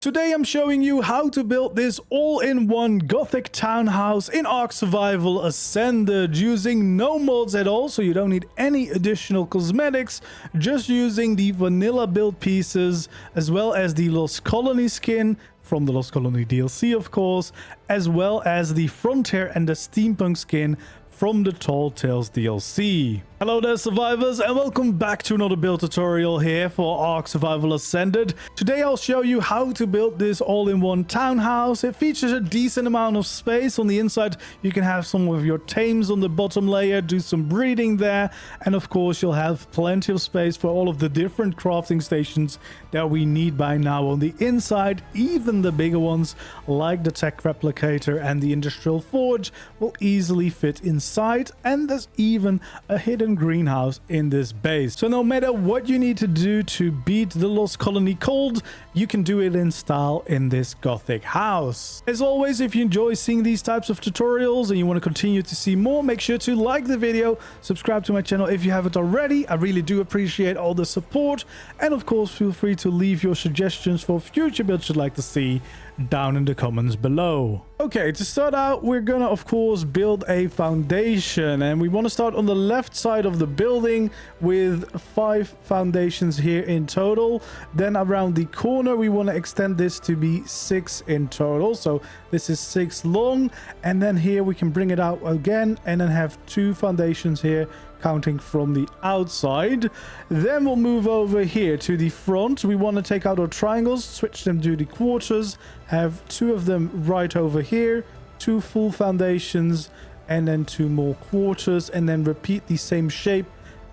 Today I'm showing you how to build this all-in-one Gothic Townhouse in ARK Survival Ascended using no mods at all, so you don't need any additional cosmetics, just using the vanilla build pieces as well as the Lost Colony skin from the Lost Colony DLC, of course, as well as the Frontier and the Steampunk skin from the Tall Tales DLC. Hello there, survivors, and welcome back to another build tutorial here for ARK Survival Ascended. Today I'll show you how to build this all-in-one townhouse. It features a decent amount of space. On the inside you can have some of your tames on the bottom layer, do some breeding there, and of course you'll have plenty of space for all of the different crafting stations that we need by now on the inside. Even the bigger ones like the tech replicator and the industrial forge will easily fit inside, and there's even a hidden greenhouse in this base. So no matter what you need to do to beat the Lost Colony cold, you can do it in style in this Gothic house. As always, if you enjoy seeing these types of tutorials and you want to continue to see more, make sure to like the video, subscribe to my channel if you haven't already. I really do appreciate all the support, and of course feel free to leave your suggestions for future builds you'd like to see down in the comments below. Okay, to start out, we're gonna of course build a foundation, and we want to start on the left side of the building with 5 foundations here in total. Then around the corner we want to extend this to be 6 in total, so this is 6 long, and then here we can bring it out again and then have 2 foundations here counting from the outside. Then we'll move over here to the front. We want to take out our triangles, switch them to the quarters, have 2 of them right over here, 2 full foundations, and then 2 more quarters, and then repeat the same shape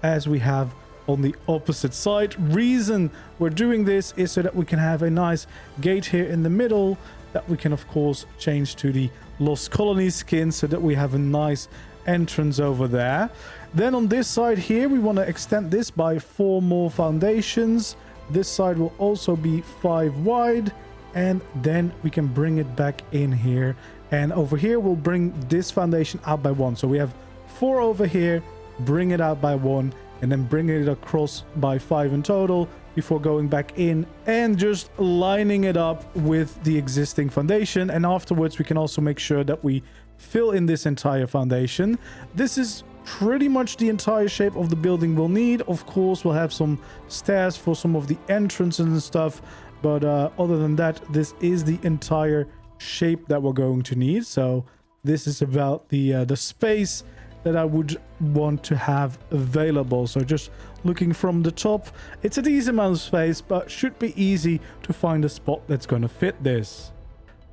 as we have on the opposite side. Reason we're doing this is so that we can have a nice gate here in the middle that we can of course change to the Lost Colony skin so that we have a nice entrance over there. Then on this side here we want to extend this by 4 more foundations. This side will also be 5 wide, and then we can bring it back in here, and over here we'll bring this foundation out by 1. So we have 4 over here, bring it out by 1, and then bring it across by 5 in total before going back in and just lining it up with the existing foundation. And afterwards we can also make sure that we fill in this entire foundation. This is pretty much the entire shape of the building we'll need. Of course we'll have some stairs for some of the entrances and stuff, but other than that, this is the entire shape that we're going to need. So this is about the space that I would want to have available. So just looking from the top, it's a decent amount of space, but should be easy to find a spot that's going to fit this.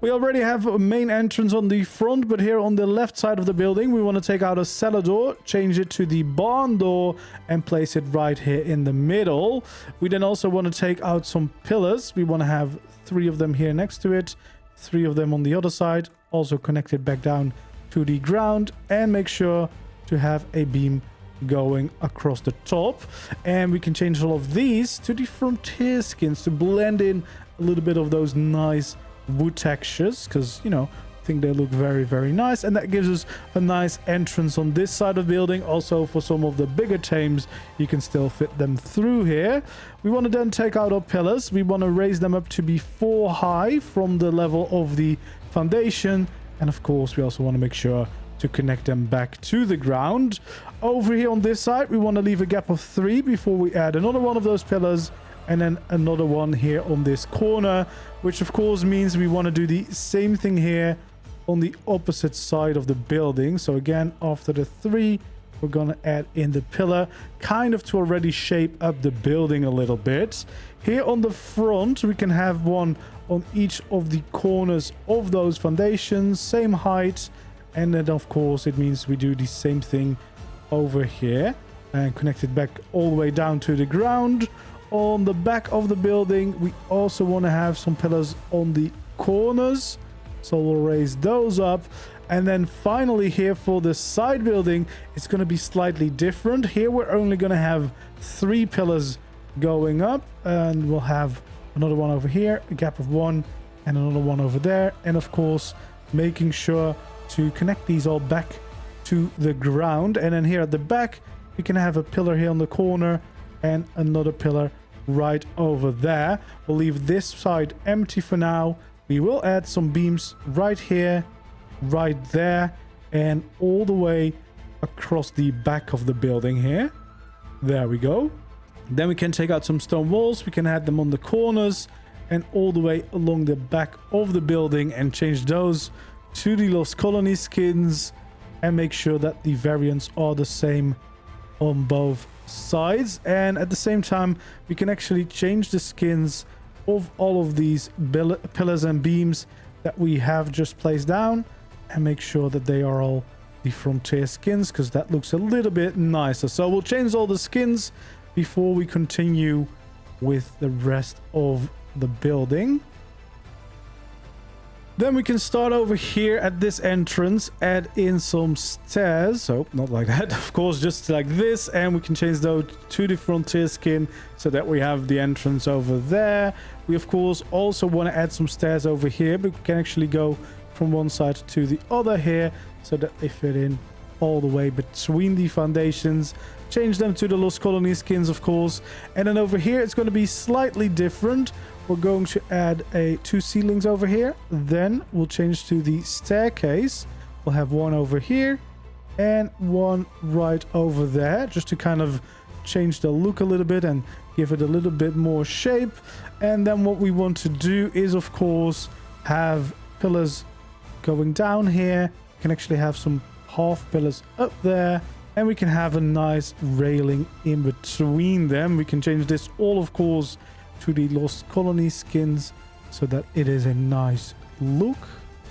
We already have a main entrance on the front, but here on the left side of the building we want to take out a cellar door, change it to the barn door, and place it right here in the middle. We then also want to take out some pillars. We want to have 3 of them here next to it, 3 of them on the other side, also connected back down to the ground, and make sure to have a beam going across the top. And we can change all of these to the Frontier skins to blend in a little bit of those nice wood textures, because you know, I think they look very nice, and that gives us a nice entrance on this side of the building. Also for some of the bigger tames you can still fit them through here. We want to then take out our pillars. We want to raise them up to be 4 high from the level of the foundation, and of course we also want to make sure to connect them back to the ground. Over here on this side we want to leave a gap of 3 before we add another one of those pillars, and then another one here on this corner, which of course means we want to do the same thing here on the opposite side of the building. So again, after the 3 we're gonna add in the pillar, kind of to already shape up the building a little bit. Here on the front we can have one on each of the corners of those foundations, same height, and then of course it means we do the same thing over here and connect it back all the way down to the ground. On the back of the building we also want to have some pillars on the corners, so we'll raise those up. And then finally here for the side building, it's going to be slightly different. Here we're only going to have 3 pillars going up, and we'll have another one over here, a gap of 1, and another one over there, and of course making sure to connect these all back to the ground. And then here at the back we can have a pillar here on the corner and another pillar right over there. We'll leave this side empty for now. We will add some beams right here, right there, and all the way across the back of the building here. There we go. Then we can take out some stone walls. We can add them on the corners and all the way along the back of the building and change those to the Lost Colony skins and make sure that the variants are the same on both sides. And at the same time, we can actually change the skins of all of these pillars and beams that we have just placed down and make sure that they are all the Frontier skins, because that looks a little bit nicer. So we'll change all the skins before we continue with the rest of the building. Then we can start over here at this entrance, add in some stairs. So not like that, of course, just like this. And we can change those to the Frontier skin so that we have the entrance over there. We, of course, also want to add some stairs over here, but we can actually go from one side to the other here so that they fit in all the way between the foundations. Change them to the Lost Colony skins, of course. And then over here, it's going to be slightly different. We're going to add two ceilings over here. Then we'll change to the staircase. We'll have one over here and one right over there, just to kind of change the look a little bit and give it a little bit more shape. And then what we want to do is, of course, have pillars going down here. We can actually have some half pillars up there, and we can have a nice railing in between them. We can change this all, of course, to the Lost Colony skins so that it is a nice look.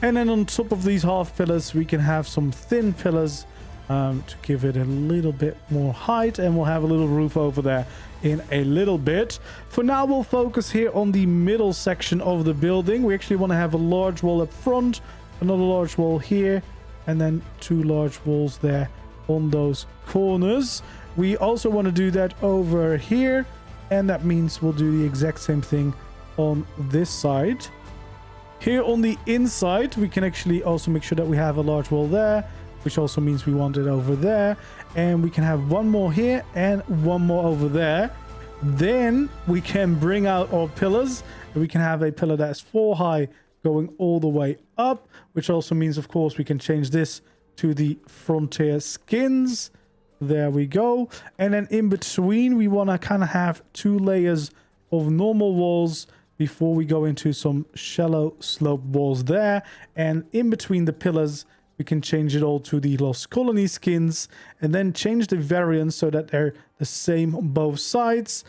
And then on top of these half pillars, we can have some thin pillars to give it a little bit more height, and we'll have a little roof over there in a little bit. For now, we'll focus here on the middle section of the building. We actually want to have a large wall up front, another large wall here, and then two large walls there on those corners. We also want to do that over here, and that means we'll do the exact same thing on this side. Here on the inside, we can actually also make sure that we have a large wall there, which also means we want it over there. And we can have one more here and one more over there. Then we can bring out our pillars, and we can have a pillar that's 4 high going all the way up, which also means, of course, we can change this to the Frontier skins. There we go. And then in between, we want to kind of have 2 layers of normal walls before we go into some shallow slope walls there. And in between the pillars, we can change it all to the Lost Colony skins, and then change the variants so that they're the same on both sides,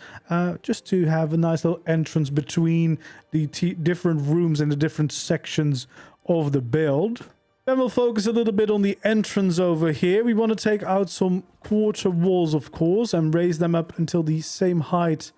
just to have a nice little entrance between the different rooms and the different sections of the build. Then we'll focus a little bit on the entrance over here. We want to take out some quarter walls, of course, and raise them up until the same height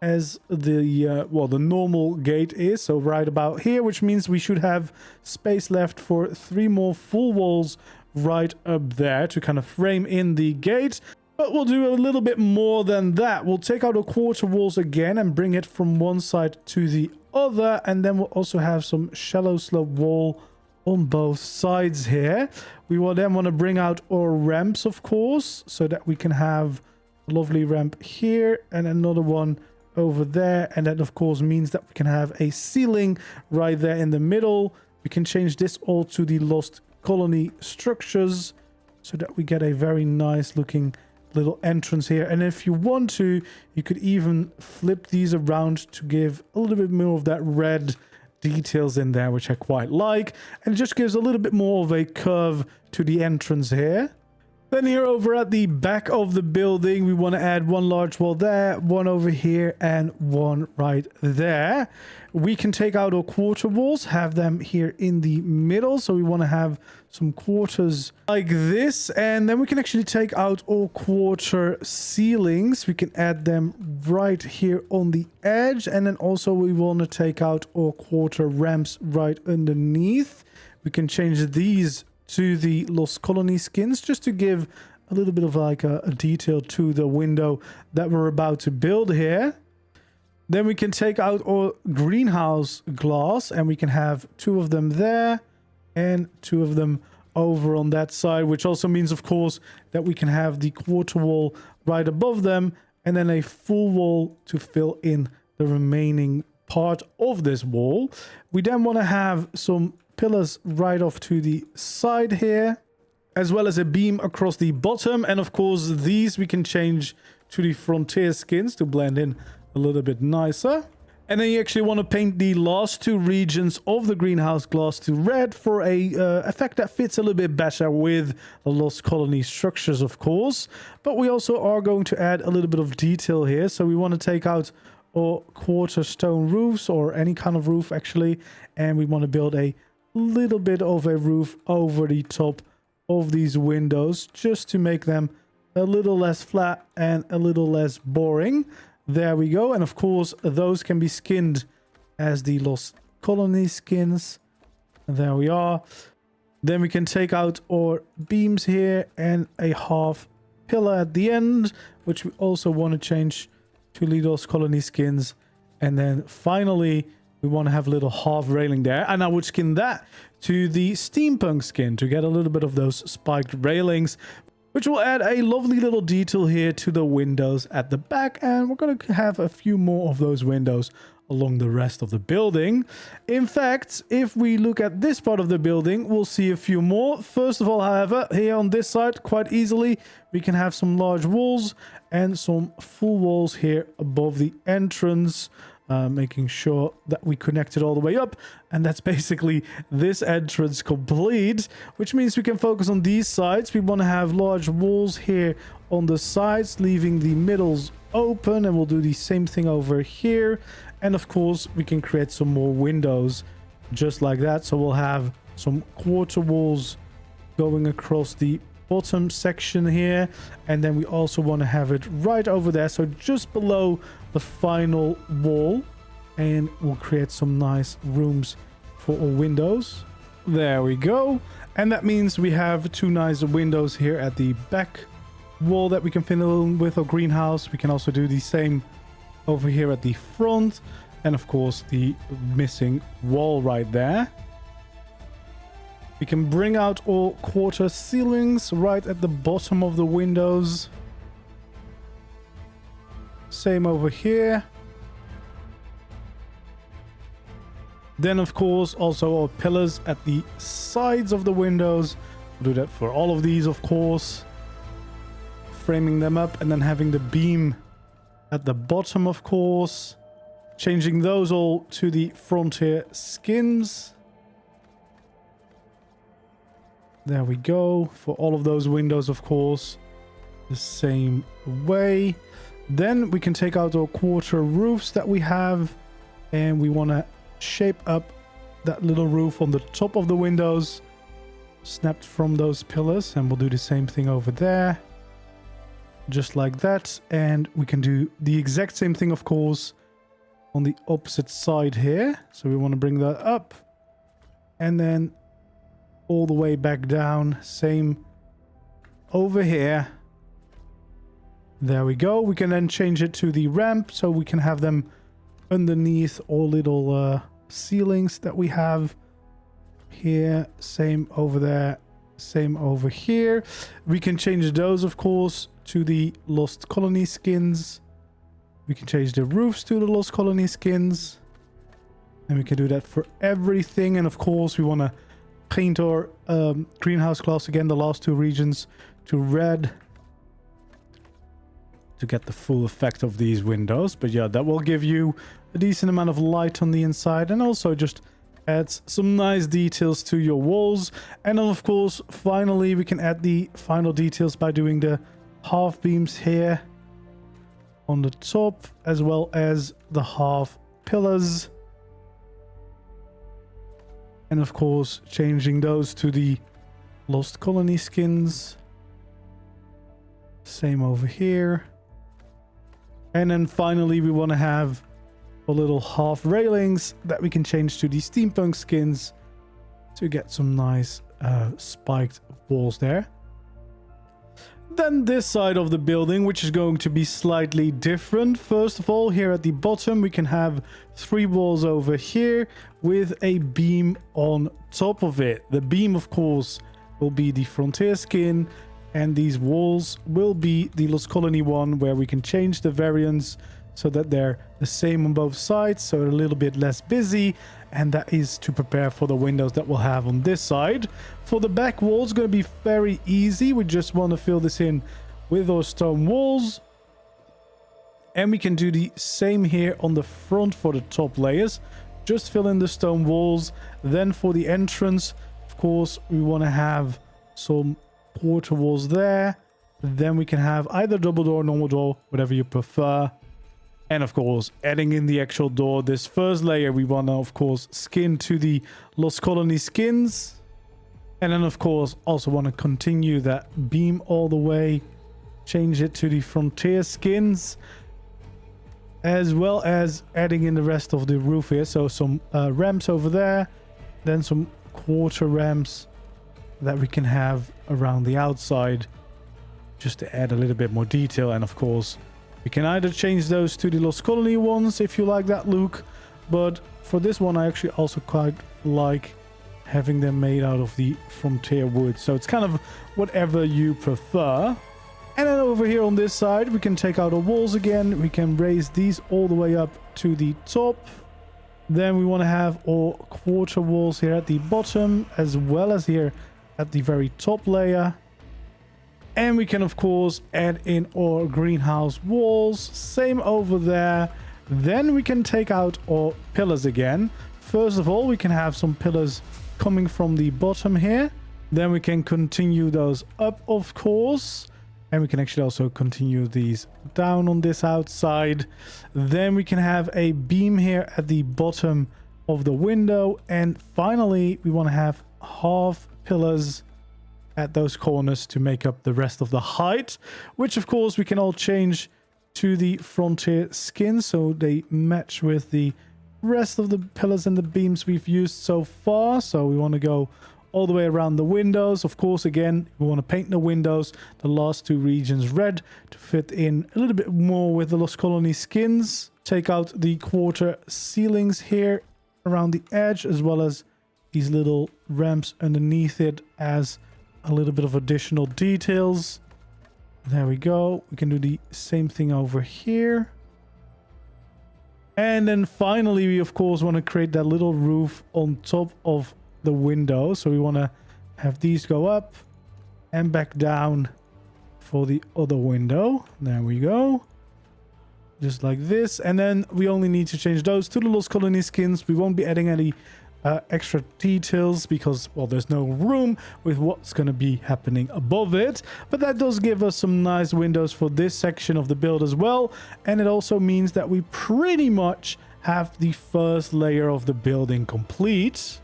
as the normal gate is, so right about here, which means we should have space left for 3 more full walls right up there to kind of frame in the gate. But we'll do a little bit more than that. We'll take out our quarter walls again and bring it from one side to the other, and then we'll also have some shallow slope wall on both sides here. We will then want to bring out our ramps, of course, so that we can have a lovely ramp here and another one over there. And that, of course, means that we can have a ceiling right there in the middle. We can change this all to the Lost Colony structures so that we get a very nice looking little entrance here. And if you want to, you could even flip these around to give a little bit more of that red details in there, which I quite like. And it just gives a little bit more of a curve to the entrance here. Then here over at the back of the building, we want to add 1 large wall there, 1 over here, and 1 right there. We can take out our quarter walls, have them here in the middle. So we want to have some quarters like this. And then we can actually take out all quarter ceilings. We can add them right here on the edge. And then also we want to take out all quarter ramps right underneath. We can change these to the Lost Colony skins just to give a little bit of like a detail to the window that we're about to build here. Then we can take out our greenhouse glass, and we can have 2 of them there and 2 of them over on that side, which also means, of course, that we can have the quarter wall right above them and then a full wall to fill in the remaining part of this wall. We then want to have some pillars right off to the side here, as well as a beam across the bottom. And of course, these we can change to the frontier skins to blend in a little bit nicer. And then you actually want to paint the last two regions of the greenhouse glass to red for a effect that fits a little bit better with the Lost Colony structures, of course. But we also are going to add a little bit of detail here. So we want to take out our quarter stone roofs, or any kind of roof actually. And we want to build a little bit of a roof over the top of these windows, just to make them a little less flat and a little less boring. There we go. And of course, those can be skinned as the Lost Colony skins. There we are. Then we can take out our beams here and a half pillar at the end, which we also want to change to the Lost Colony skins. And then finally, we want to have a little half railing there. And I would skin that to the steampunk skin to get a little bit of those spiked railings, which will add a lovely little detail here to the windows at the back. And we're going to have a few more of those windows along the rest of the building. In fact, if we look at this part of the building, we'll see a few more. First of all, however, here on this side, quite easily, we can have some large walls and some full walls here above the entrance. Making sure that we connect it all the way up, and that's basically this entrance complete, which means we can focus on these sides. We want to have large walls here on the sides, leaving the middles open, and we'll do the same thing over here. And of course, we can create some more windows just like that. So we'll have some quarter walls going across the bottom section here, and then we also want to have it right over there, so just below the final wall, and we'll create some nice rooms for our windows. There we go. And that means we have two nice windows here at the back wall that we can fill in with our greenhouse. We can also do the same over here at the front, and of course the missing wall right there. We can bring out all quarter ceilings right at the bottom of the windows. Same over here. Then, of course, also our pillars at the sides of the windows. We'll do that for all of these, of course. Framing them up and then having the beam at the bottom, of course. Changing those all to the frontier skins. There we go. For all of those windows, of course, the same way. Then we can take out our quarter roofs that we have, and we want to shape up that little roof on the top of the windows, snapped from those pillars, and we'll do the same thing over there, just like that. And we can do the exact same thing, of course, on the opposite side here. So we want to bring that up, and then all the way back down. Same over here. There we go. We can then change it to the ramp, so we can have them underneath all little ceilings that we have here. Same over there. Same over here. We can change those, of course, to the Lost Colony skins. We can change the roofs to the Lost Colony skins. And we can do that for everything. And of course, we want to paint our greenhouse glass again, the last two regions, to red to get the full effect of these windows. But yeah, that will give you a decent amount of light on the inside, and also just adds some nice details to your walls. And then of course, finally, we can add the final details by doing the half beams here on the top, as well as the half pillars. And of course, changing those to the Lost Colony skins. Same over here. And then finally, we want to have a little half railings that we can change to the steampunk skins to get some nice spiked walls there. Then this side of the building, which is going to be slightly different. First of all, here at the bottom, we can have 3 walls over here with a beam on top of it. The beam, of course, will be the frontier skin, And these walls will be the Lost Colony one, where we can change the variants so that they're the same on both sides, so they're a little bit less busy. And that is to prepare for the windows that we'll have on this side. For the back walls, going to be very easy. We just want to fill this in with our stone walls. And we can do the same here on the front for the top layers. Just fill in the stone walls. Then for the entrance, of course, we want to have some quarter walls there. Then we can have either double door, normal door, whatever you prefer. And of course, adding in the actual door, this first layer we want to, of course, skin to the Lost Colony skins. And then, of course, also want to continue that beam all the way. Change it to the Frontier skins. As well as adding in the rest of the roof here. So some ramps over there. Then some quarter ramps that we can have around the outside. Just to add a little bit more detail. And of course, we can either change those to the Lost Colony ones if you like that look. But for this one, I actually also quite like having them made out of the Frontier wood. So it's kind of whatever you prefer. And then over here on this side, we can take out our walls again. We can raise these all the way up to the top. Then we want to have our quarter walls here at the bottom, as well as here at the very top layer. And we can, of course, add in our greenhouse walls. Same over there. Then we can take out our pillars again. First of all, we can have some pillars coming from the bottom here. Then we can continue those up, of course. And we can actually also continue these down on this outside. Then we can have a beam here at the bottom of the window. And finally, we want to have half pillars at those corners to make up the rest of the height, which of course we can all change to the Frontier skins so they match with the rest of the pillars and the beams we've used so far. So we want to go all the way around the windows. Of course, again, we want to paint the windows, the last two regions red to fit in a little bit more with the Lost Colony skins. Take out the quarter ceilings here around the edge, as well as these little ramps underneath it as a little bit of additional details. There we go. We can do the same thing over here. And then finally, we of course want to create that little roof on top of the window. So we want to have these go up and back down for the other window. There we go. Just like this. And then we only need to change those to the Lost Colony skins. We won't be adding any extra details because, well, there's no room with what's going to be happening above it. But that does give us some nice windows for this section of the build as well. And it also means that we pretty much have the first layer of the building complete.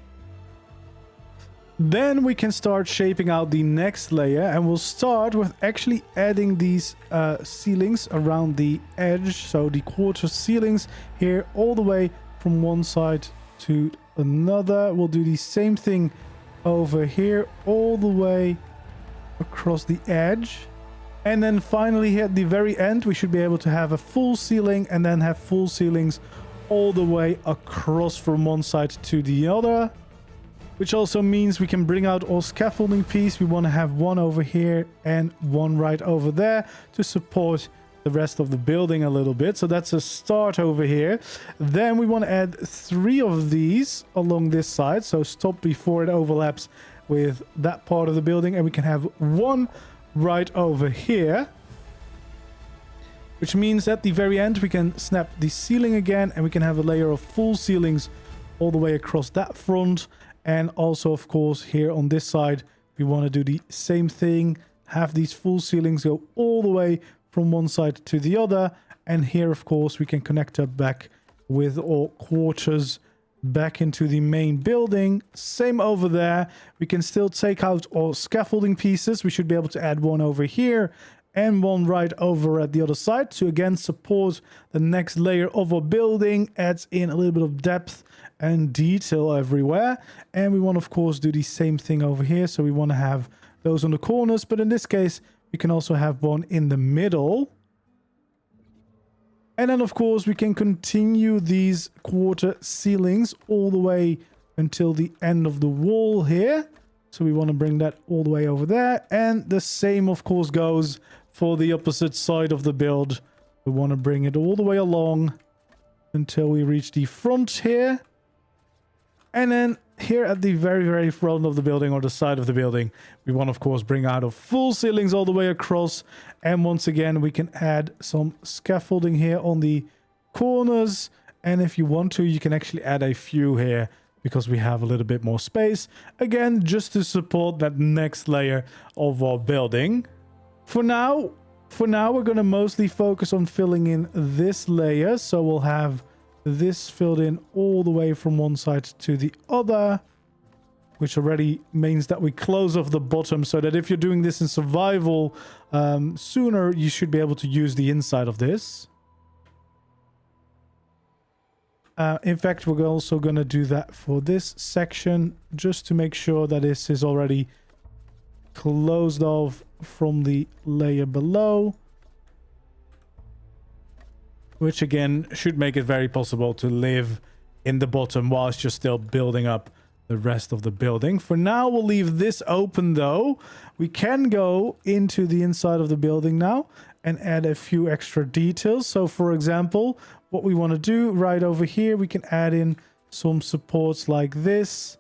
Then we can start shaping out the next layer, and we'll start with actually adding these ceilings around the edge. So the quarter ceilings here all the way from one side to another. We'll do the same thing over here all the way across the edge. And then finally here at the very end, we should be able to have a full ceiling and then have full ceilings all the way across from one side to the other. Which also means we can bring out our scaffolding piece. We want to have one over here and one right over there to support the rest of the building a little bit. So that's a start over here. Then we want to add 3 of these along this side. So stop before it overlaps with that part of the building. And we can have one right over here. Which means at the very end, we can snap the ceiling again. And we can have a layer of full ceilings all the way across that front. And also, of course, here on this side, we want to do the same thing. Have these full ceilings go all the way from one side to the other. And here, of course, we can connect up back with our quarters back into the main building. Same over there. We can still take out our scaffolding pieces. We should be able to add one over here and one right over at the other side to, again, support the next layer of our building. Adds in a little bit of depth and detail everywhere. And we want, of course, do the same thing over here. So we want to have those on the corners, but in this case, we can also have one in the middle. And then, of course, we can continue these quarter ceilings all the way until the end of the wall here. So we want to bring that all the way over there. And the same, of course, goes for the opposite side of the build. We want to bring it all the way along until we reach the front here. And then here at the very, very front of the building, or the side of the building, we want, of course, bring out a full ceilings all the way across. And once again, we can add some scaffolding here on the corners. And if you want to, you can actually add a few here because we have a little bit more space. Again, just to support that next layer of our building. For now, we're going to mostly focus on filling in this layer. So we'll have this filled in all the way from one side to the other, which already means that we close off the bottom so that if you're doing this in survival sooner, you should be able to use the inside of this. In fact, we're also going to do that for this section just to make sure that this is already closed off from the layer below, which again should make it very possible to live in the bottom whilst you're still building up the rest of the building. For now, we'll leave this open though. We can go into the inside of the building now and add a few extra details. So for example, what we want to do right over here, we can add in some supports like this,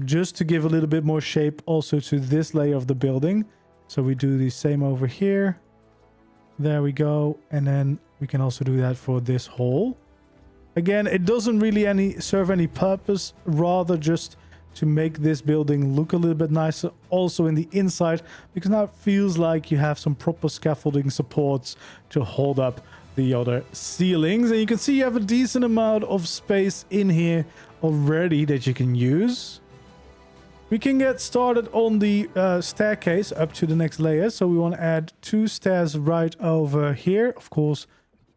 just to give a little bit more shape also to this layer of the building. So we do the same over here. There we go. And then we can also do that for this hole. Again, it doesn't really serve any purpose, rather just to make this building look a little bit nicer also in the inside, because now it feels like you have some proper scaffolding supports to hold up the other ceilings. And you can see you have a decent amount of space in here already that you can use. We can get started on the staircase up to the next layer. So we want to add 2 stairs right over here. Of course,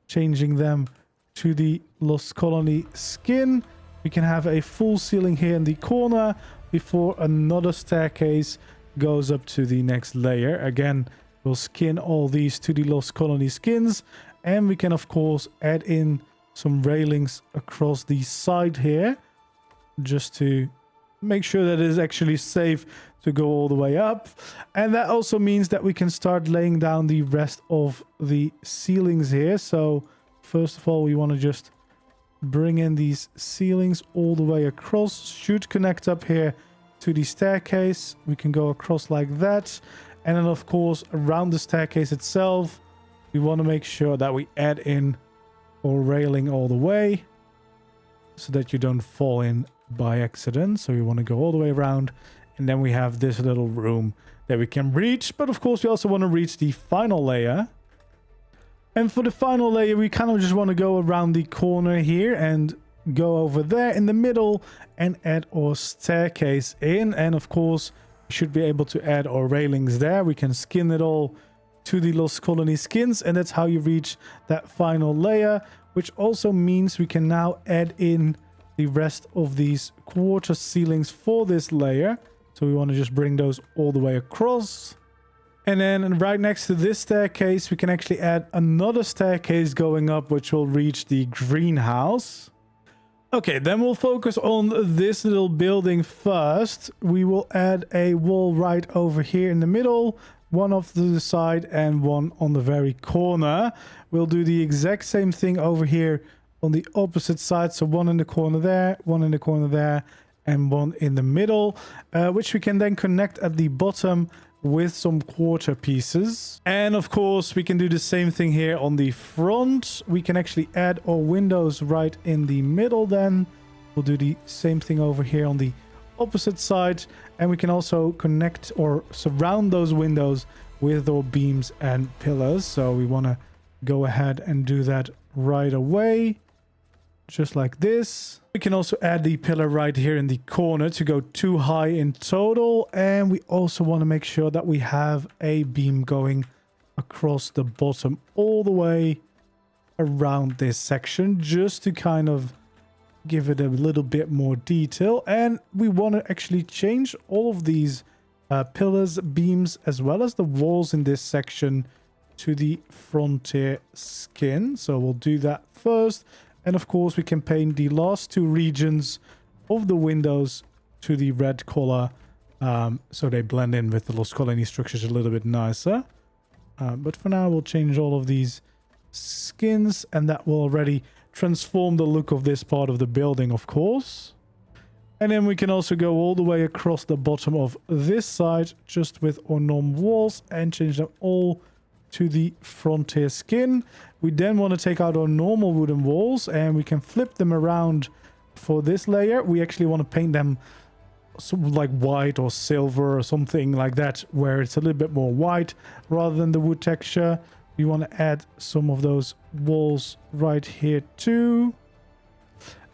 changing them to the Lost Colony skin. We can have a full ceiling here in the corner before another staircase goes up to the next layer. Again, we'll skin all these to the Lost Colony skins. And we can, of course, add in some railings across the side here, just to make sure that it is actually safe to go all the way up. And that also means that we can start laying down the rest of the ceilings here. So first of all, we want to just bring in these ceilings all the way across. Should connect up here to the staircase. We can go across like that. And then, of course, around the staircase itself, we want to make sure that we add in our railing all the way so that you don't fall in by accident. So we want to go all the way around, and then we have this little room that we can reach. But of course, we also want to reach the final layer. And for the final layer, we kind of just want to go around the corner here and go over there in the middle and add our staircase in. And of course, we should be able to add our railings there. We can skin it all to the Lost Colony skins, and that's how you reach that final layer, which also means we can now add in the rest of these quarter ceilings for this layer. So we want to just bring those all the way across. And then right next to this staircase, we can actually add another staircase going up, which will reach the greenhouse. Okay, then we'll focus on this little building first. We will add a wall right over here in the middle, one off to the side and one on the very corner. We'll do the exact same thing over here on the opposite side. So one in the corner there, one in the corner there, and one in the middle, which we can then connect at the bottom with some quarter pieces. And of course, we can do the same thing here on the front. We can actually add our windows right in the middle then. We'll do the same thing over here on the opposite side, and we can also connect or surround those windows with our beams and pillars. So we want to go ahead and do that right away, just like this. We can also add the pillar right here in the corner to go 2 high in total. And we also want to make sure that we have a beam going across the bottom all the way around this section, just to kind of give it a little bit more detail. And we want to actually change all of these pillars, beams, as well as the walls in this section to the frontier skin. So we'll do that first. And of course, we can paint the last 2 regions of the windows to the red color so they blend in with the Lost Colony structures a little bit nicer. But for now, we'll change all of these skins, and that will already transform the look of this part of the building, of course. And then we can also go all the way across the bottom of this side, just with our normal walls, and change them all to the frontier skin. We then want to take out our normal wooden walls, and we can flip them around for this layer. We actually want to paint them like white or silver or something like that, where it's a little bit more white rather than the wood texture. We want to add some of those walls right here too.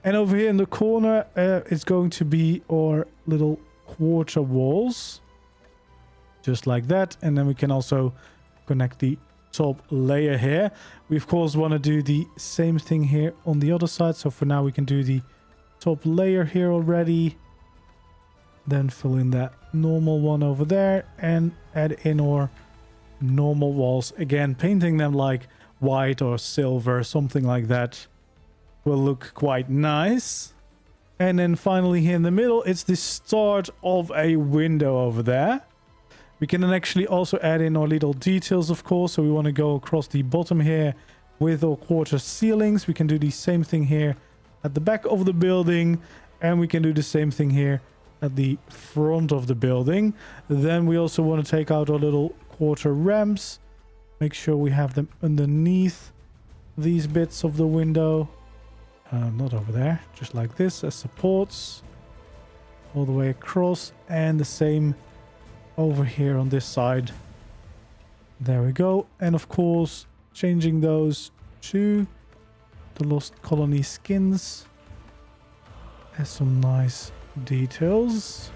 And over here in the corner, it's going to be our little quarter walls. Just like that. And then we can also connect the top layer here. We, of course, want to do the same thing here on the other side. So for now, we can do the top layer here already. Then fill in that normal one over there and add in our normal walls. Again, painting them like white or silver, something like that, will look quite nice. And then finally here in the middle, it's the start of a window over there. We can then actually also add in our little details, of course. So we want to go across the bottom here with our quarter ceilings. We can do the same thing here at the back of the building, and we can do the same thing here at the front of the building. Then we also want to take out our little quarter ramps. Make sure we have them underneath these bits of the window. Not over there, just like this as supports all the way across, and the same over here on this side. There we go. And of course, changing those to the Lost Colony skins as some nice details.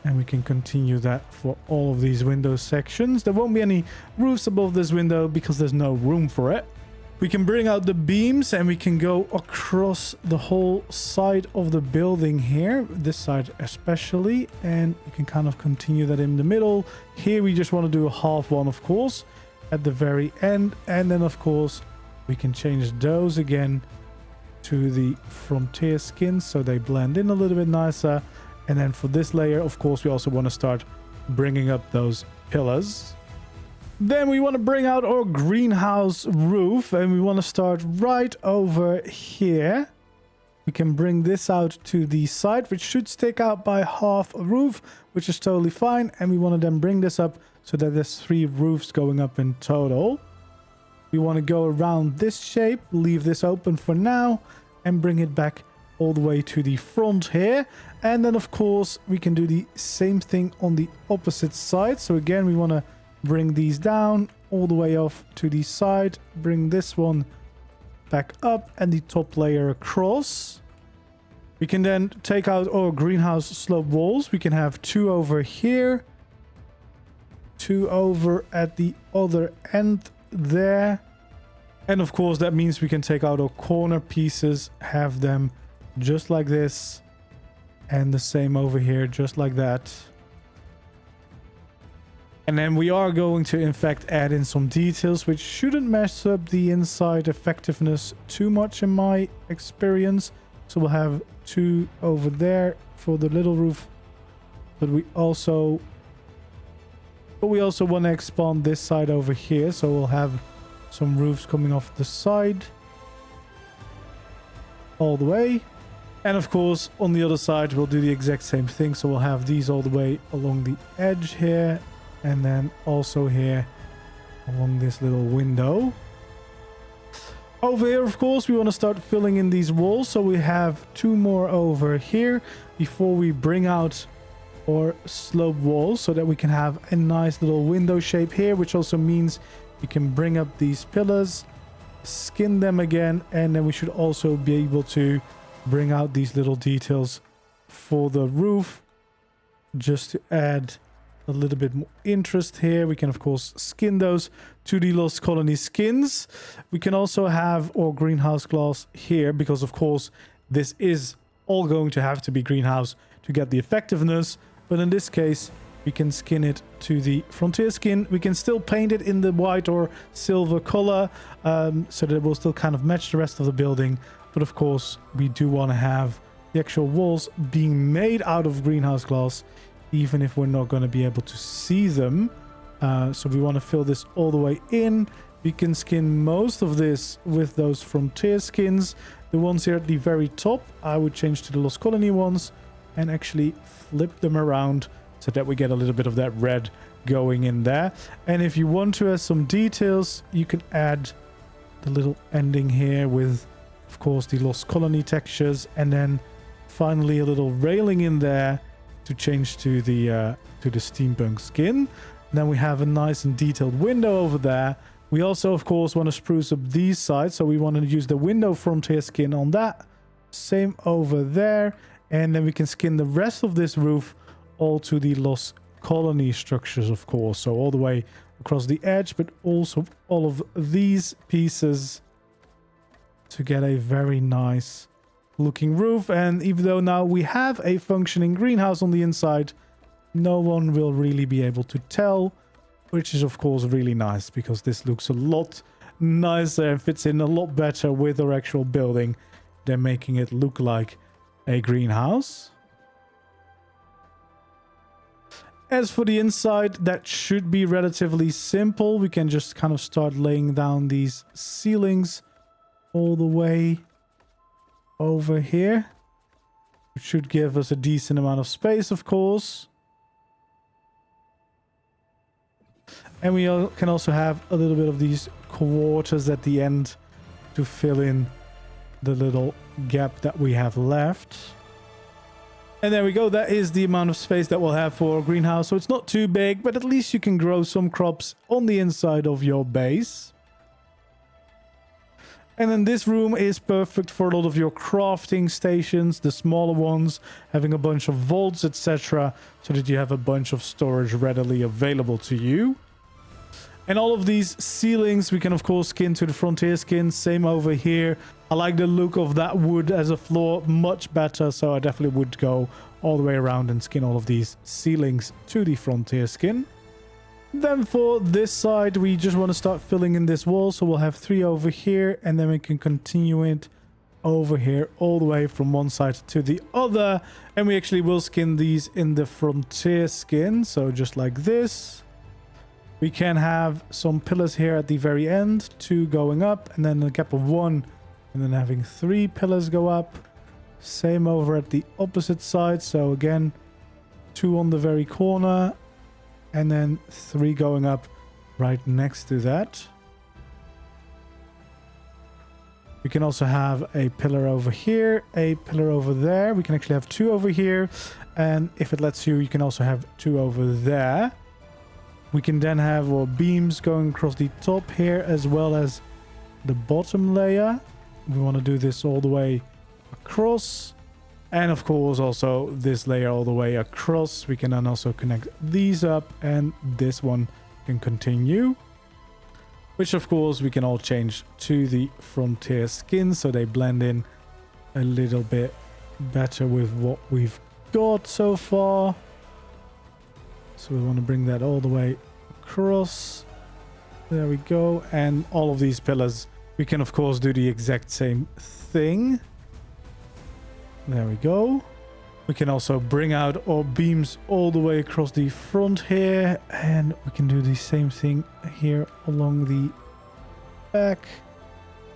And we can continue that for all of these window sections. There won't be any roofs above this window because there's no room for it. We can bring out the beams and we can go across the whole side of the building here, this side especially, and we can kind of continue that in the middle. Here we just want to do a half one, of course, at the very end. And then, of course, we can change those again to the frontier skins so they blend in a little bit nicer. And then for this layer, of course, we also want to start bringing up those pillars. Then we want to bring out our greenhouse roof, and we want to start right over here. We can bring this out to the side, which should stick out by half a roof, which is totally fine. And we want to then bring this up so that there's 3 roofs going up in total. We want to go around this shape, leave this open for now, and bring it back all the way to the front here. And then, of course, we can do the same thing on the opposite side. So again, we want to bring these down all the way off to the side, bring this one back up and the top layer across. We can then take out our greenhouse slope walls. We can have 2 over here, 2 over at the other end there. And of course, that means we can take out our corner pieces, have them just like this, and the same over here, just like that. And then we are going to, in fact, add in some details, which shouldn't mess up the inside effectiveness too much in my experience. So we'll have 2 over there for the little roof. But we also want to expand this side over here. So we'll have some roofs coming off the side all the way. And of course, on the other side, we'll do the exact same thing. So we'll have these all the way along the edge here. And then also here along this little window. Over here, of course, we want to start filling in these walls. So we have 2 more over here before we bring out our slope walls so that we can have a nice little window shape here, which also means we can bring up these pillars, skin them again, and then we should also be able to bring out these little details for the roof just to add a little bit more interest here. We can, of course, skin those to the Lost Colony skins. We can also have our greenhouse glass here because, of course, this is all going to have to be greenhouse to get the effectiveness. But in this case, we can skin it to the frontier skin. We can still paint it in the white or silver color so that it will still kind of match the rest of the building. But of course, we do want to have the actual walls being made out of greenhouse glass, even if we're not going to be able to see them. So we want to fill this all the way in. We can skin most of this with those frontier skins. The ones here at the very top, I would change to the Lost Colony ones and actually flip them around so that we get a little bit of that red going in there. And if you want to add some details, you can add the little ending here with, of course, the Lost Colony textures, and then finally a little railing in there to change to the steampunk skin. And then we have a nice and detailed window over there. We also, of course, want to spruce up these sides, so we want to use the window frontier skin on that. Same over there. And then we can skin the rest of this roof all to the Lost Colony structures, of course. So all the way across the edge, but also all of these pieces to get a very nice looking roof. And even though now we have a functioning greenhouse on the inside, no one will really be able to tell, which is of course really nice, because this looks a lot nicer and fits in a lot better with our actual building than making it look like a greenhouse. As for the inside, that should be relatively simple. We can just kind of start laying down these ceilings all the way over here, which should give us a decent amount of space, of course. And we can also have a little bit of these quarters at the end to fill in the little gap that we have left. And there we go. That is the amount of space that we'll have for a greenhouse. So it's not too big, but at least you can grow some crops on the inside of your base. And then this room is perfect for a lot of your crafting stations, the smaller ones, having a bunch of vaults, etc., so that you have a bunch of storage readily available to you. And all of these ceilings we can of course skin to the frontier skin. Same over here. I like the look of that wood as a floor much better, so I definitely would go all the way around and skin all of these ceilings to the frontier skin. Then for this side, we just want to start filling in this wall, so we'll have 3 over here, and then we can continue it over here all the way from one side to the other. And we actually will skin these in the frontier skin, so just like this. We can have some pillars here at the very end, 2 going up, and then a gap of 1, and then having 3 pillars go up. Same over at the opposite side, so again 2 on the very corner, and then 3 going up right next to that. We can also have a pillar over here, a pillar over there. We can actually have 2 over here, and if it lets you, you can also have 2 over there. We can then have our beams going across the top here, as well as the bottom layer. We want to do this all the way across. And of course also this layer all the way across. We can then also connect these up, and this one can continue. Which of course we can all change to the frontier skin, so they blend in a little bit better with what we've got so far. So we want to bring that all the way across. There we go. And all of these pillars, we can of course do the exact same thing. There we go. We can also bring out our beams all the way across the front here. And we can do the same thing here along the back.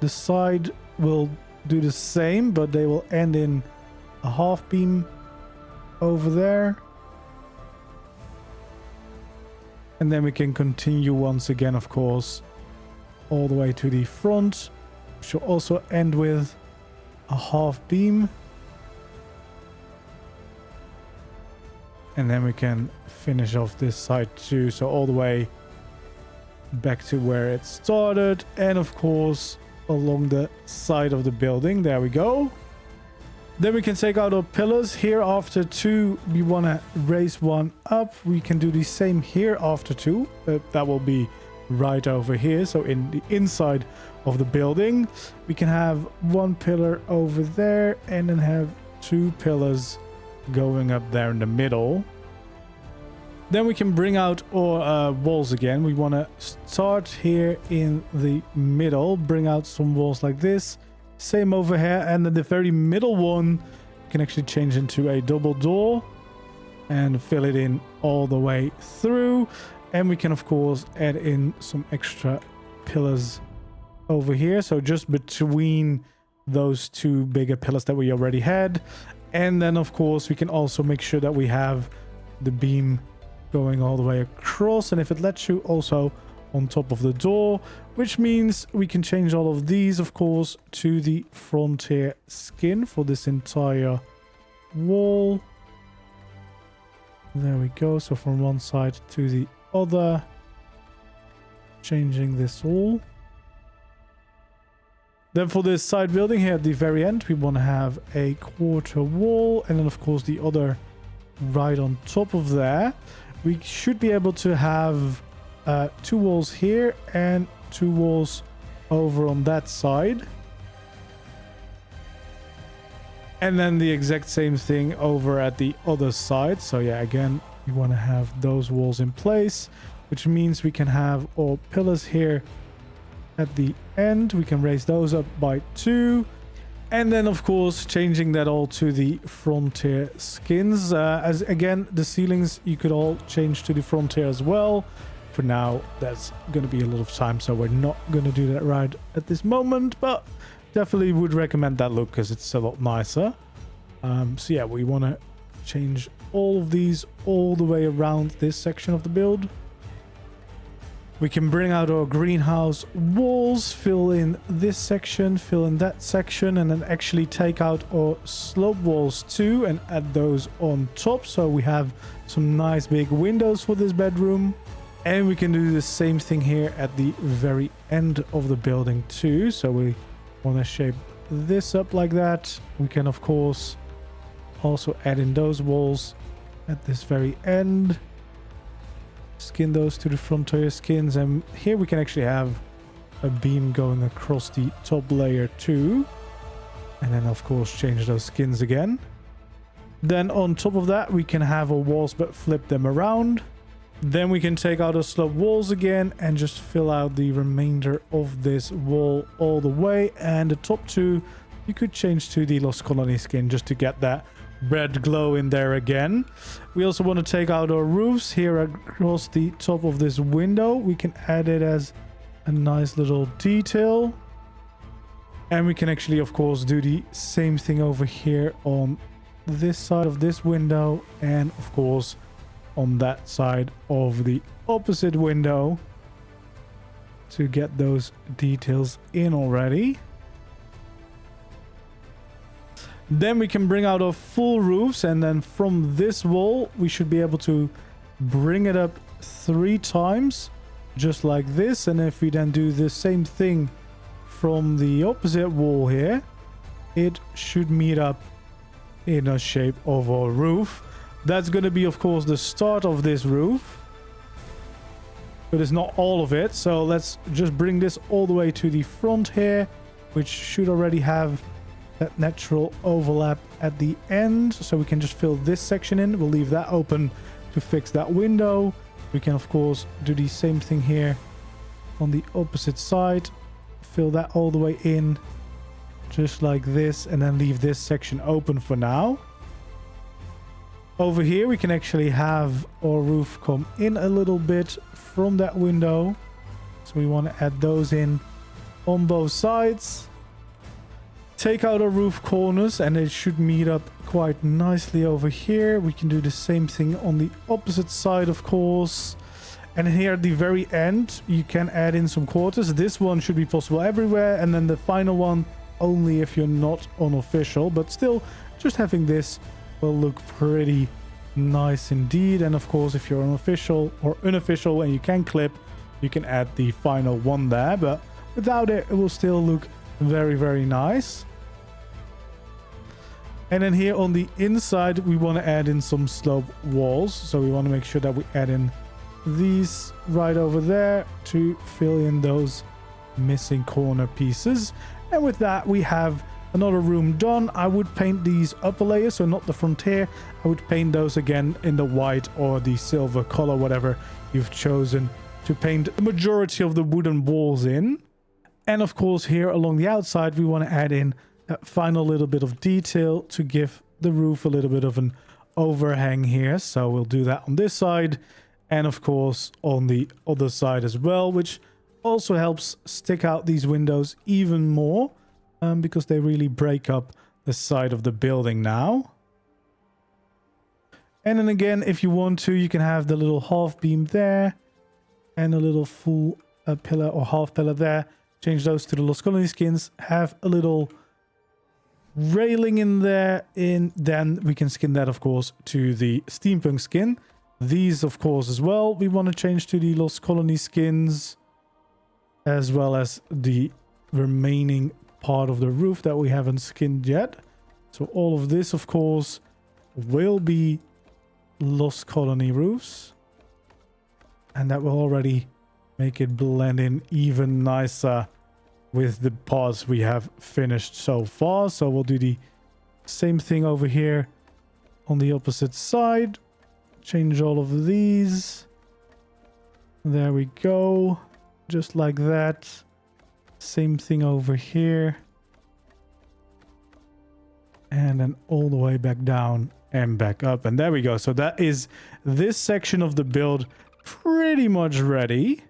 The side will do the same, but they will end in a half beam over there. And then we can continue once again, of course, all the way to the front, which will also end with a half beam. And then we can finish off this side too, so all the way back to where it started, and of course along the side of the building. There we go. Then we can take out our pillars here after 2. We want to raise 1 up. We can do the same here after 2. That will be right over here, so in the inside of the building. We can have 1 pillar over there, and then have 2 pillars going up there in the middle. Then we can bring out our walls again. We want to start here in the middle, bring out some walls like this. Same over here, and then the very middle one can actually change into a double door and fill it in all the way through. And we can of course add in some extra pillars over here, so just between those two bigger pillars that we already had. And then of course we can also make sure that we have the beam going all the way across, and if it lets you, also on top of the door, which means we can change all of these of course to the frontier skin for this entire wall. There we go. So from one side to the other, changing this all. Then for this side building here at the very end, we want to have a quarter wall, and then of course the other right on top of there. We should be able to have 2 walls here and 2 walls over on that side. And then the exact same thing over at the other side. So yeah, again, we want to have those walls in place, which means we can have all pillars here at the end. We can raise those up by 2. And then of course changing that all to the frontier skins. As again, the ceilings you could all change to the frontier as well. For now, that's going to be a lot of time, so we're not going to do that right at this moment, but definitely would recommend that look because it's a lot nicer. So yeah, we want to change all of these all the way around this section of the build. We can bring out our greenhouse walls, fill in this section, fill in that section, and then actually take out our slope walls too and add those on top. So we have some nice big windows for this bedroom. And we can do the same thing here at the very end of the building too. So we want to shape this up like that. We can of course also add in those walls at this very end. Skin those to the frontier skins, and here we can actually have a beam going across the top layer too. And then of course change those skins again. Then on top of that we can have our walls but flip them around. Then we can take out our slope walls again and just fill out the remainder of this wall all the way. And the top 2 you could change to the Lost Colony skin just to get that red glow in there again. We also want to take out our roofs here across the top of this window. We can add it as a nice little detail. And we can actually of course do the same thing over here on this side of this window, and of course on that side of the opposite window to get those details in already. Then we can bring out our full roofs, and then from this wall we should be able to bring it up 3 times just like this. And if we then do the same thing from the opposite wall here, it should meet up in a shape of our roof. That's going to be of course the start of this roof, but it's not all of it. So let's just bring this all the way to the front here, which should already have that natural overlap at the end. So we can just fill this section in. We'll leave that open to fix that window. We can of course do the same thing here on the opposite side, fill that all the way in just like this, and then leave this section open for now. Over here we can actually have our roof come in a little bit from that window, so we want to add those in on both sides. Take out our roof corners and it should meet up quite nicely over here. We can do the same thing on the opposite side of course. And here at the very end you can add in some quarters. This one should be possible everywhere, and then the final one only if you're not unofficial, but still just having this will look pretty nice indeed. And of course if you're unofficial and you can clip, you can add the final one there, but without it, it will still look very, very nice. And then here on the inside we want to add in some slope walls, so we want to make sure that we add in these right over there to fill in those missing corner pieces. And with that we have another room done. I would paint these upper layers, so not the frontier. I would paint those again in the white or the silver color, whatever you've chosen to paint the majority of the wooden walls in. And of course here along the outside we want to add in that final little bit of detail to give the roof a little bit of an overhang here. So we'll do that on this side, and of course on the other side as well, which also helps stick out these windows even more, because they really break up the side of the building now. And then again, if you want to, you can have the little half beam there and a little full pillar or half pillar there. Change those to the Lost Colony skins. Have a little railing in there. Then we can skin that, of course, to the steampunk skin. These, of course, as well, we want to change to the Lost Colony skins, as well as the remaining part of the roof that we haven't skinned yet. So all of this, of course, will be Lost Colony roofs, and that will already make it blend in even nicer with the parts we have finished so far. So we'll do the same thing over here on the opposite side. Change all of these. There we go. Just like that. Same thing over here. And then all the way back down and back up. And there we go. So that is this section of the build pretty much ready.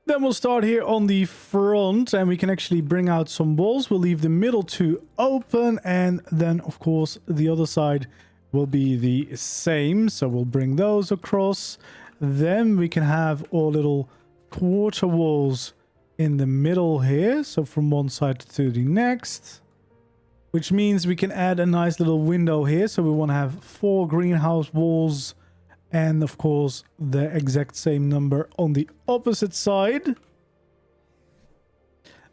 Then we'll start here on the front, and we can actually bring out some walls. We'll leave the middle two open, and then of course the other side will be the same. So we'll bring those across. Then we can have our little quarter walls in the middle here, so from one side to the next, which means we can add a nice little window here. So we want to have 4 greenhouse walls, and of course the exact same number on the opposite side.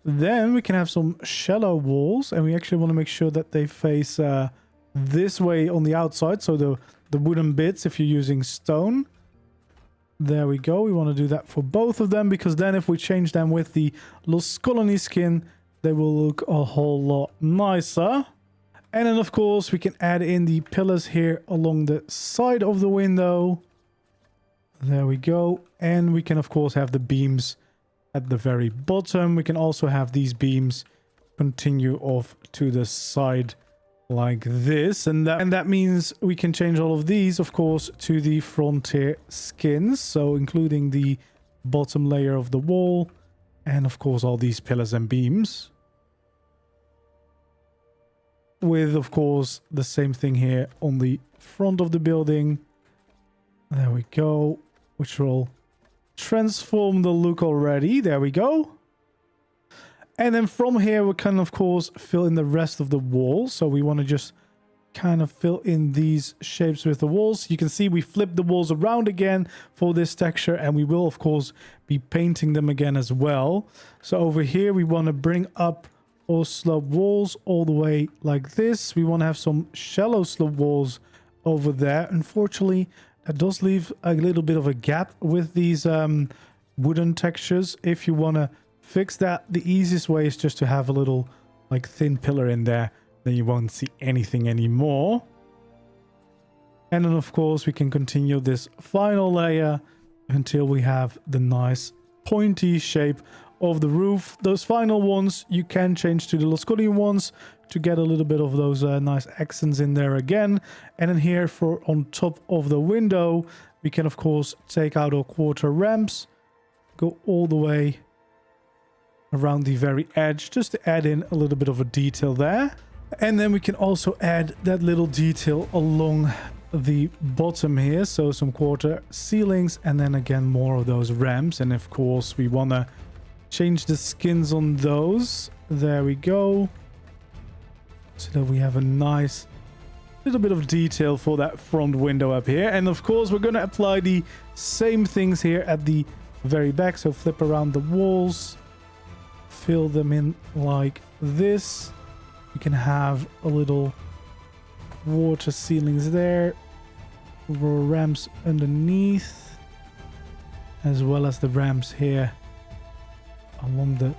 Then we can have some shallow walls, and we actually want to make sure that they face this way on the outside, so the wooden bits if you're using stone. There we go. We want to do that for both of them, because then if we change them with the Lost Colony skin, they will look a whole lot nicer. And then of course we can add in the pillars here along the side of the window. There we go. And we can of course have the beams at the very bottom. We can also have these beams continue off to the side like this, and that means we can change all of these, of course, to the frontier skins, so including the bottom layer of the wall, and of course all these pillars and beams, with of course the same thing here on the front of the building. There we go, which will transform the look already. There we go. And then from here, we can, of course, fill in the rest of the wall. So we want to just kind of fill in these shapes with the walls. You can see we flip the walls around again for this texture, and we will, of course, be painting them again as well. So over here, we want to bring up our slope walls all the way like this. We want to have some shallow slope walls over there. Unfortunately, that does leave a little bit of a gap with these wooden textures. If you want to fix that, the easiest way is just to have a little like thin pillar in there, then you won't see anything anymore. And then of course we can continue this final layer until we have the nice pointy shape of the roof. Those final ones you can change to the Lost Colony ones to get a little bit of those nice accents in there again. And then here for on top of the window, we can of course take out our quarter ramps, go all the way around the very edge, just to add in a little bit of a detail there. And then we can also add that little detail along the bottom here, so some quarter ceilings, and then again more of those ramps. And of course we want to change the skins on those. There we go, so that we have a nice little bit of detail for that front window up here. And of course we're going to apply the same things here at the very back, so flip around the walls, fill them in like this. You can have a little water ceilings there, ramps underneath, as well as the ramps here along the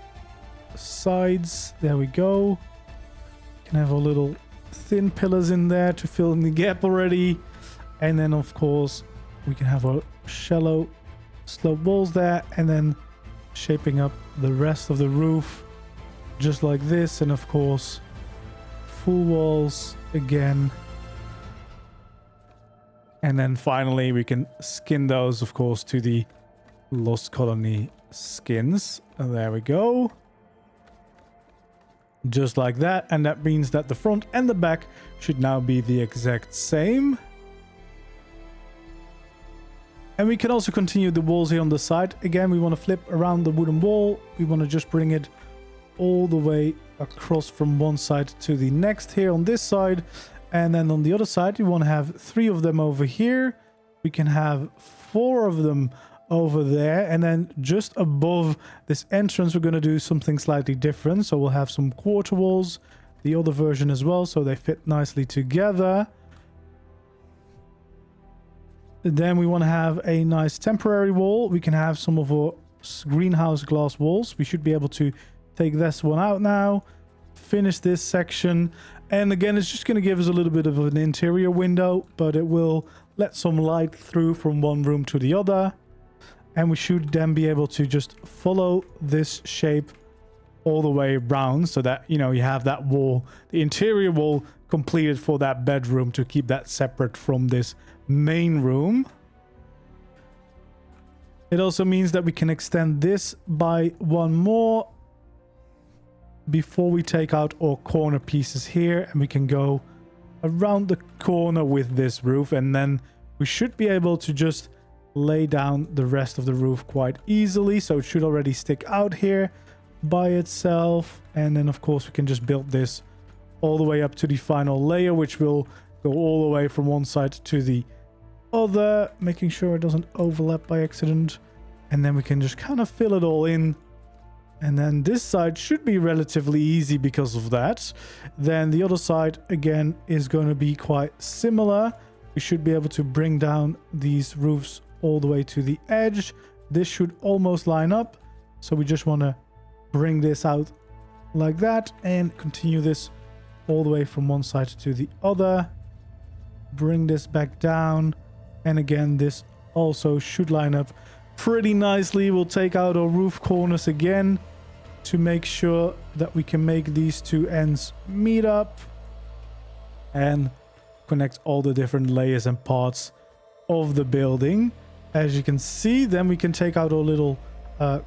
sides. There we go. You can have a little thin pillars in there to fill in the gap already. And then of course we can have a shallow slope walls there, and then shaping up the rest of the roof just like this. And of course full walls again. And then finally we can skin those, of course, to the Lost Colony skins. And there we go. Just like that. And that means that the front and the back should now be the exact same. And we can also continue the walls here on the side. Again, we want to flip around the wooden wall. We want to just bring it all the way across from one side to the next here on this side. And then on the other side, we want to have 3 of them over here. We can have 4 of them over there. And then just above this entrance, we're going to do something slightly different. So we'll have some quarter walls, the other version as well, so they fit nicely together. Then we want to have a nice temporary wall. We can have some of our greenhouse glass walls. We should be able to take this one out now, finish this section. And again, it's just going to give us a little bit of an interior window, but it will let some light through from one room to the other. And we should then be able to just follow this shape all the way around so that, you know, you have that wall, the interior wall completed for that bedroom to keep that separate from this main room. It also means that we can extend this by 1 more before we take out our corner pieces here, and we can go around the corner with this roof, and then we should be able to just lay down the rest of the roof quite easily. So it should already stick out here by itself, and then of course we can just build this all the way up to the final layer, which will go all the way from one side to the other, making sure it doesn't overlap by accident. And then we can just kind of fill it all in. And then this side should be relatively easy because of that. Then the other side, again, is going to be quite similar. We should be able to bring down these roofs all the way to the edge. This should almost line up. So we just want to bring this out like that and continue this all the way from one side to the other. Bring this back down. And again, this also should line up pretty nicely. We'll take out our roof corners again to make sure that we can make these 2 ends meet up and connect all the different layers and parts of the building. As you can see, then we can take out our little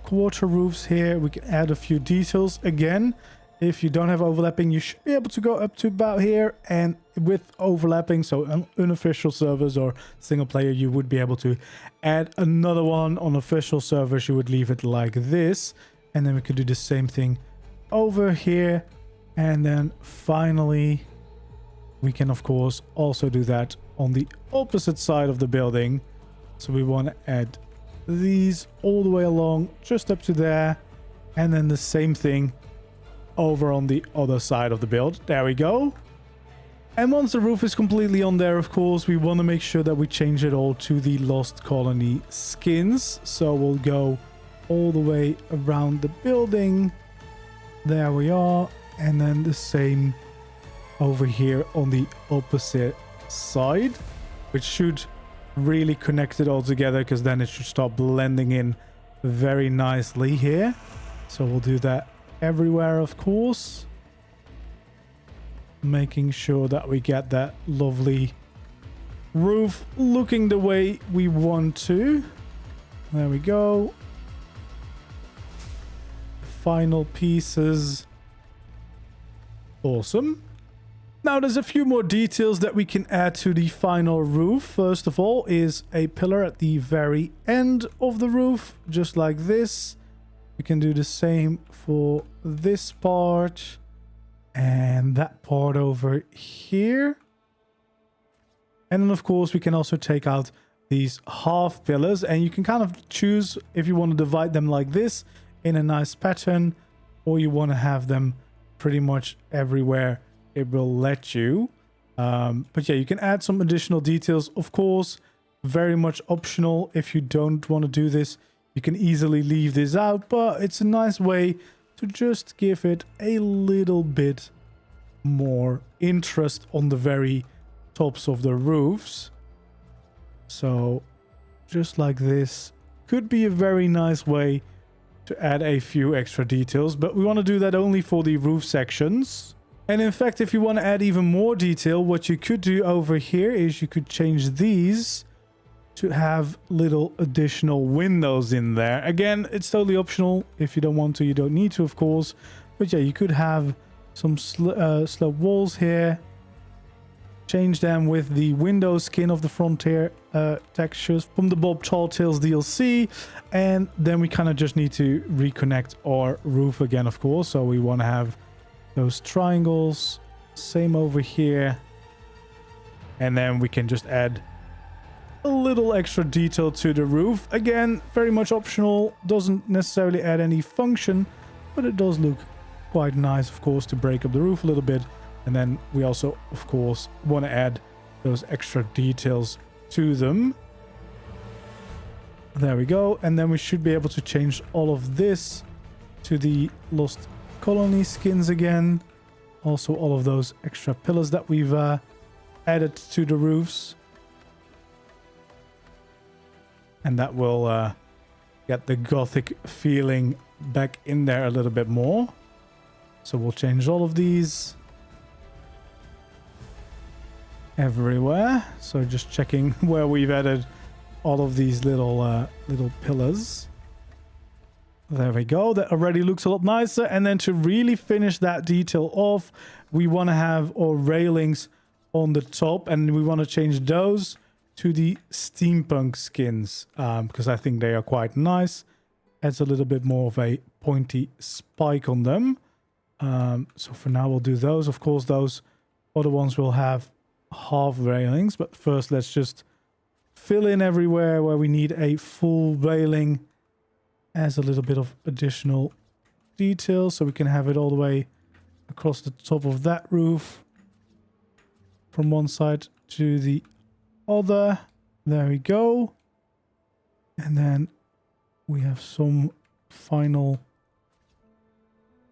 quarter roofs here. We can add a few details. Again, if you don't have overlapping, you should be able to go up to about here, and with overlapping, so on unofficial servers or single player, you would be able to add another one. On official servers, you would leave it like this, and then we could do the same thing over here. And then finally, we can of course also do that on the opposite side of the building. So we want to add these all the way along, just up to there, and then the same thing over on the other side of the build. There we go. And once the roof is completely on there, of course, we want to make sure that we change it all to the Lost Colony skins. So we'll go all the way around the building. There we are. And then the same over here on the opposite side, which should really connect it all together, because then it should start blending in very nicely here. So we'll do that everywhere, of course, making sure that we get that lovely roof looking the way we want to. There we go. Final pieces. Awesome. Now there's a few more details that we can add to the final roof. First of all is a pillar at the very end of the roof, just like this. We can do the same for this part and that part over here. And then of course we can also take out these half pillars, and you can kind of choose if you want to divide them like this in a nice pattern, or you want to have them pretty much everywhere it will let you. But yeah, you can add some additional details, of course, very much optional. If you don't want to do this, you can easily leave this out, but it's a nice way to just give it a little bit more interest on the very tops of the roofs. So just like this could be a very nice way to add a few extra details, but we want to do that only for the roof sections. And in fact, if you want to add even more detail, what you could do over here is you could change these to have little additional windows in there. Again, it's totally optional. If you don't want to, you don't need to, of course. But yeah, you could have some slope walls here. Change them with the window skin of the Frontier textures from the Bob Talltales DLC. And then we kind of just need to reconnect our roof again, of course. So we want to have those triangles. Same over here. And then we can just add a little extra detail to the roof. Again, very much optional. Doesn't necessarily add any function, but it does look quite nice, of course, to break up the roof a little bit. And then we also, of course, want to add those extra details to them. There we go. And then we should be able to change all of this to the Lost Colony skins again. Also, all of those extra pillars that we've added to the roofs. And that will get the Gothic feeling back in there a little bit more. So we'll change all of these everywhere. So just checking where we've added all of these little pillars. There we go. That already looks a lot nicer. And then to really finish that detail off, we want to have our railings on the top, and we want to change those to the steampunk skins, because I think they are quite nice. Adds a little bit more of a pointy spike on them. So for now we'll do those. Of course, those other ones will have half railings, but first let's just fill in everywhere where we need a full railing as a little bit of additional detail, so we can have it all the way across the top of that roof from one side to the other. There we go. And then we have some final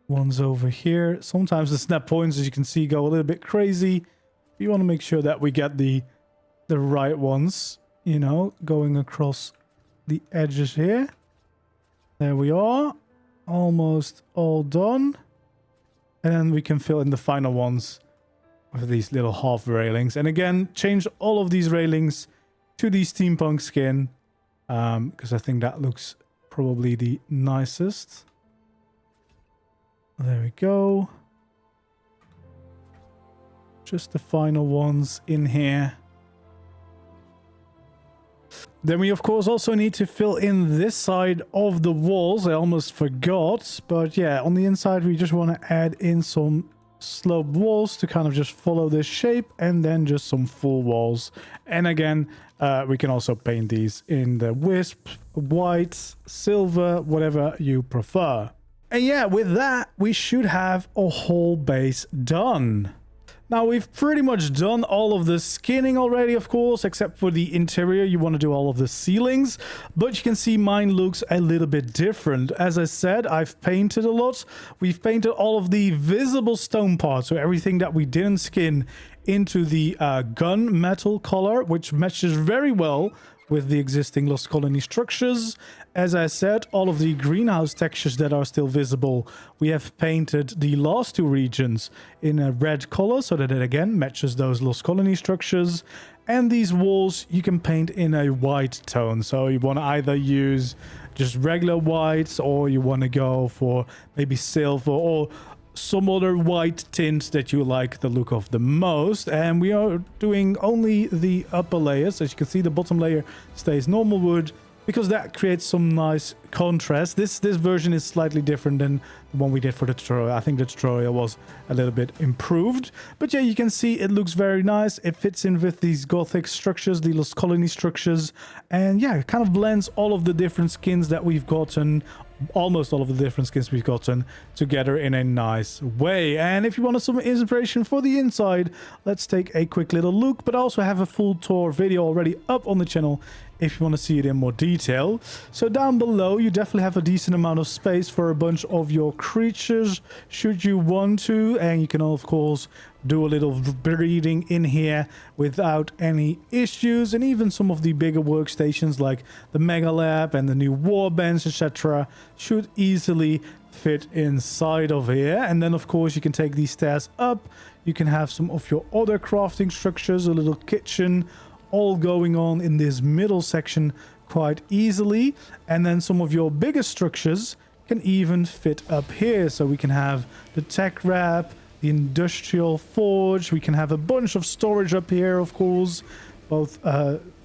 ones over here. Sometimes the snap points, as you can see, go a little bit crazy. You want to make sure that we get the right ones, you know, going across the edges here. There we are. Almost all done. And then we can fill in the final ones with these little half railings. And again, change all of these railings to the steampunk skin, because I think that looks probably the nicest. There we go. Just the final ones in here. Then we, of course, also need to fill in this side of the walls. I almost forgot. But yeah, on the inside, we just want to add in some sloped walls to kind of just follow this shape. And then just some full walls. And again, we can also paint these in the wisp, white, silver, whatever you prefer. And yeah, with that, we should have a whole base done. Now, we've pretty much done all of the skinning already, of course, except for the interior. You want to do all of the ceilings, but you can see mine looks a little bit different. As I said, I've painted a lot. We've painted all of the visible stone parts, so everything that we didn't skin, into the gunmetal color, which matches very well with the existing Lost Colony structures. As I said, all of the greenhouse textures that are still visible, we have painted the last two regions in a red color, so that it again matches those Lost Colony structures. And these walls you can paint in a white tone, so you want to either use just regular whites, or you want to go for maybe silver or some other white tint that you like the look of the most. And we are doing only the upper layers. As you can see, the bottom layer stays normal wood, because that creates some nice contrast. This version is slightly different than the one we did for the tutorial. I think the tutorial was a little bit improved. But yeah, you can see it looks very nice. It fits in with these Gothic structures, the Lost Colony structures. And yeah, it kind of blends all of the different skins that we've gotten, almost all of the different skins we've gotten, together in a nice way. And if you wanted some inspiration for the inside, let's take a quick little look. But I also have a full tour video already up on the channel if you want to see it in more detail. So down below, you definitely have a decent amount of space for a bunch of your creatures, should you want to. And you can, of course, do a little breeding in here without any issues. And even some of the bigger workstations like the Mega Lab and the new War Bench, etc., should easily fit inside of here. And then of course you can take these stairs up. You can have some of your other crafting structures, a little kitchen, all going on in this middle section quite easily. And then some of your bigger structures can even fit up here. So we can have the tech wrap, the industrial forge. We can have a bunch of storage up here, of course, both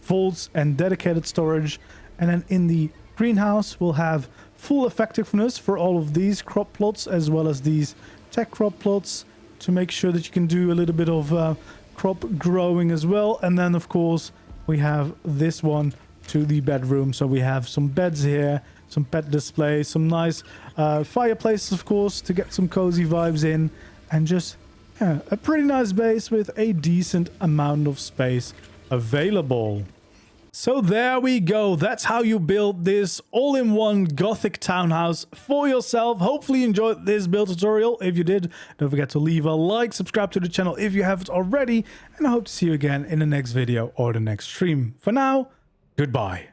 vaults and dedicated storage. And then in the greenhouse, we'll have full effectiveness for all of these crop plots, as well as these tech crop plots, to make sure that you can do a little bit of crop growing as well. And then of course we have this one to the bedroom. So we have some beds here, some pet displays, some nice fireplaces, of course, to get some cozy vibes in, and just a pretty nice base with a decent amount of space available. So there we go. That's how you build this all-in-one Gothic townhouse for yourself. Hopefully you enjoyed this build tutorial. If you did, don't forget to leave a like, subscribe to the channel if you haven't already, and I hope to see you again in the next video or the next stream. For now, goodbye.